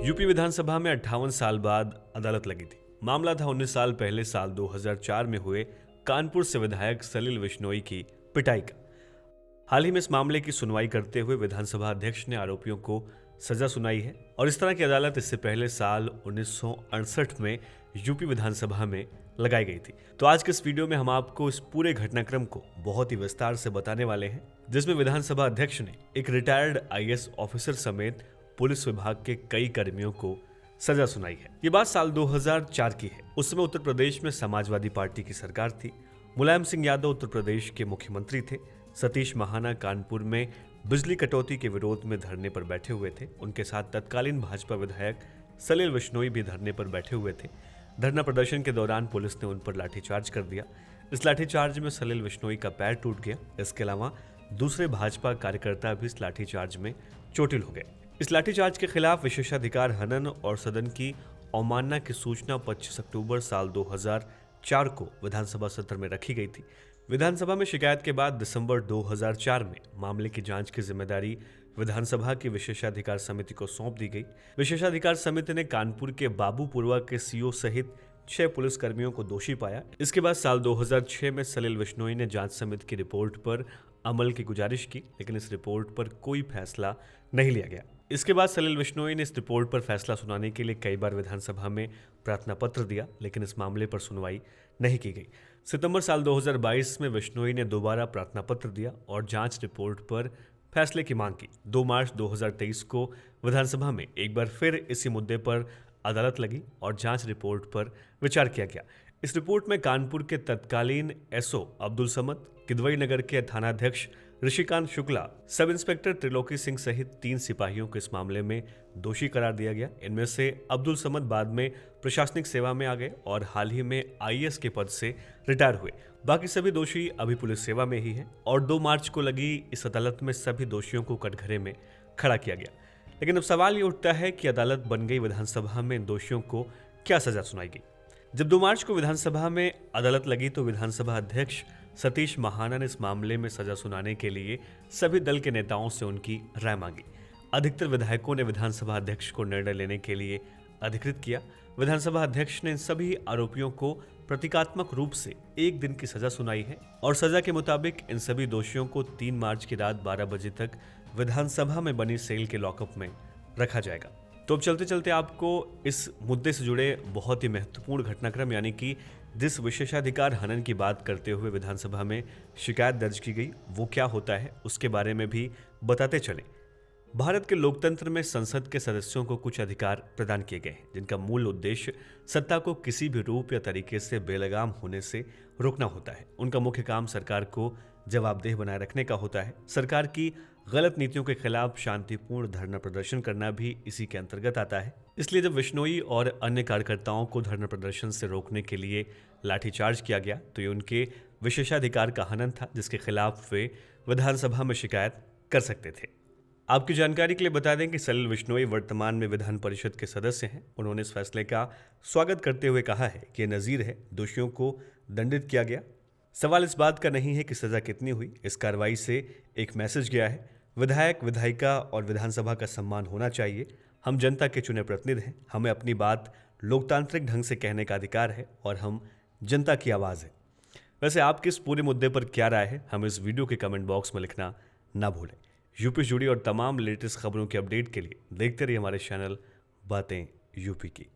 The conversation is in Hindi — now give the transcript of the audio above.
यूपी विधानसभा में 58 साल बाद अदालत लगी थी। मामला था 19 साल पहले साल 2004 में हुए कानपुर से विधायक सलिल बिश्नोई की पिटाई का। हाल ही में इस मामले की सुनवाई करते हुए विधानसभा अध्यक्ष ने आरोपियों को सजा सुनाई है और इस तरह की अदालत इससे पहले साल 1968 में यूपी विधानसभा में लगाई गई थी। तो आज के इस वीडियो में हम आपको इस पूरे घटनाक्रम को बहुत ही विस्तार से बताने वाले हैं, जिसमें विधानसभा अध्यक्ष ने एक रिटायर्ड आईएएस ऑफिसर समेत पुलिस विभाग के कई कर्मियों को सजा सुनाई है। ये बात साल 2004 की है। उस समय उत्तर प्रदेश में समाजवादी पार्टी की सरकार थी। मुलायम सिंह यादव उत्तर प्रदेश के मुख्यमंत्री थे। सतीश महाना कानपुर में बिजली कटौती के विरोध में धरने पर बैठे हुए थे। उनके साथ तत्कालीन भाजपा विधायक सलिल बिश्नोई भी धरने पर बैठे हुए थे। धरना प्रदर्शन के दौरान पुलिस ने उन पर लाठीचार्ज कर दिया। इस लाठीचार्ज में सलिल बिश्नोई का पैर टूट गया। इसके अलावा दूसरे भाजपा कार्यकर्ता भी इस लाठीचार्ज में चोटिल हो गए। इस लाठीचार्ज के खिलाफ विशेषाधिकार हनन और सदन की अवमानना की सूचना 25 अक्टूबर साल 2004 को विधानसभा सत्र में रखी गई थी। विधानसभा में शिकायत के बाद दिसंबर 2004 में मामले की जांच की जिम्मेदारी विधानसभा की विशेषाधिकार समिति को सौंप दी गई। विशेषाधिकार समिति ने कानपुर के बाबूपुरवा के सीओ सहित 6 पुलिसकर्मियों को दोषी पाया। इसके बाद साल 2006 में सलिल बिश्नोई ने जांच समिति की रिपोर्ट पर अमल की गुजारिश की, लेकिन इस रिपोर्ट पर कोई फैसला नहीं लिया गया। इसके बाद सलिल बिश्नोई ने इस रिपोर्ट पर फैसला सुनाने के लिए कई बार विधानसभा में प्रार्थना पत्र दिया, लेकिन इस मामले पर सुनवाई नहीं की गई। सितंबर साल 2022 में बिश्नोई ने दोबारा प्रार्थना पत्र दिया और जांच रिपोर्ट पर फैसले की मांग की। 2 मार्च 2023 को विधानसभा में एक बार फिर इसी मुद्दे पर अदालत लगी और जांच रिपोर्ट पर विचार किया गया। इस रिपोर्ट में कानपुर के तत्कालीन एसओ अब्दुल समद, किदवई नगर के थानाध्यक्ष ऋषिकांत शुक्ला, सब इंस्पेक्टर त्रिलोकी सिंह सहित 3 सिपाहियों को इस मामले में दोषी करार दिया गया। इनमें से अब्दुल समद बाद में प्रशासनिक सेवा में आ गए और हाल ही में आईएएस के पद से रिटायर हुए। बाकी सभी दोषी अभी पुलिस सेवा में ही हैं और 2 मार्च को लगी इस अदालत में सभी दोषियों को कटघरे में खड़ा किया गया। लेकिन अब सवाल ये उठता है कि अदालत बन गई विधानसभा में इन दोषियों को क्या सजा सुनाई गई। जब 2 मार्च को विधानसभा में अदालत लगी तो विधानसभा अध्यक्ष सतीश महाना ने इस मामले में सजा सुनाने के लिए सभी दल के नेताओं से उनकी राय मांगी। अधिकतर विधायकों ने विधानसभा अध्यक्ष को निर्णय लेने के लिए अधिकृत किया। विधानसभा अध्यक्ष ने इन सभी आरोपियों को प्रतीकात्मक रूप से 1 दिन की सजा सुनाई है और सजा के मुताबिक इन सभी दोषियों को 3 मार्च की रात 12 बजे तक विधानसभा में बनी सेल के लॉकअप में रखा जाएगा। तो अब चलते चलते आपको इस मुद्दे से जुड़े बहुत ही महत्वपूर्ण घटनाक्रम यानी कि जिस विशेषाधिकार हनन की बात करते हुए विधानसभा में शिकायत दर्ज की गई वो क्या होता है उसके बारे में भी बताते चले। भारत के लोकतंत्र में संसद के सदस्यों को कुछ अधिकार प्रदान किए गए हैं, जिनका मूल उद्देश्य सत्ता को किसी भी रूप या तरीके से बेलगाम होने से रोकना होता है। उनका मुख्य काम सरकार को जवाबदेह बनाए रखने का होता है। सरकार की गलत नीतियों के खिलाफ शांतिपूर्ण धरना प्रदर्शन करना भी इसी के अंतर्गत आता है। इसलिए जब बिश्नोई और अन्य कार्यकर्ताओं को धरना प्रदर्शन से रोकने के लिए लाठीचार्ज किया गया तो ये उनके विशेषाधिकार का हनन था, जिसके खिलाफ वे विधानसभा में शिकायत कर सकते थे। आपकी जानकारी के लिए बता दें कि सलिल बिश्नोई वर्तमान में विधान परिषद के सदस्य हैं। उन्होंने इस फैसले का स्वागत करते हुए कहा है कि यह नजीर है, दोषियों को दंडित किया गया। सवाल इस बात का नहीं है कि सजा कितनी हुई, इस कार्रवाई से एक मैसेज गया है। विधायक, विधायिका और विधानसभा का सम्मान होना चाहिए। हम जनता के चुने प्रतिनिधि हैं। हमें अपनी बात लोकतांत्रिक ढंग से कहने का अधिकार है और हम जनता की आवाज़ है। वैसे आपकी इस पूरे मुद्दे पर क्या राय है, हमें इस वीडियो के कमेंट बॉक्स में लिखना ना भूलें। यूपी से जुड़ी और तमाम लेटेस्ट खबरों के अपडेट के लिए देखते रहिए हमारे चैनल बातें यूपी की।